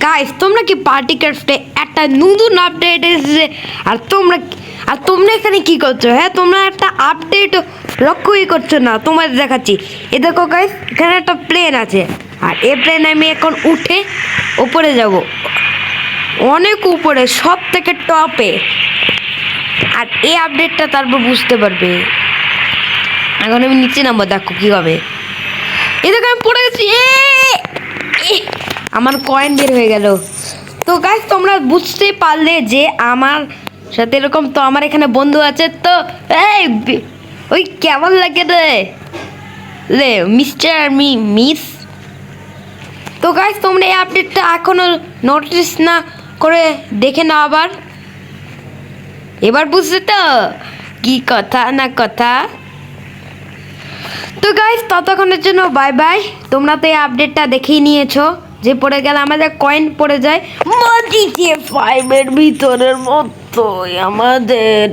Guys তোমরা কি party ক্রাফটে একটা নতুন আপডেট এসেছে আর তোমরা এখানে কি করছো? হ্যাঁ, তোমরা একটা আপডেট লক্ষ্যই করছো না। তোমাদের দেখাচ্ছি, এ দেখো গাইস, এখানে একটা প্লেন আছে আর এই প্লেনে আমি এখন উঠে উপরে যাব, অনেক উপরে, সব থেকে টপে। আর এই আপডেটটা তারপর বুঝতে পারবে। এখন আমি নিচে নামবো, দেখো কি হবে। এই দেখো আমি পড়ে গেছি, আমার কয়েন বের হয়ে গেল। তো গাইস তোমরা বুঝতে পারলে যে আমার সাথে এরকম, তো আমার এখানে বন্ধু আছে। তো এই ওই কেমন লাগে রে মিস্টার মিস। তো গাইস তোমরা এই আপডেটটা এখনো নোটিস না করে দেখে নাও আবার, এবার বুঝতে তো কি কথা না কথা। তো গাইস ততক্ষণের জন্য বাই বাই। তোমরা তো এই আপডেটটা দেখেই নিয়েছো যে পড়ে গেলে আমাদের কয়েন পড়ে যায় GTA 5 এর ভিতরের মতোই আমাদের।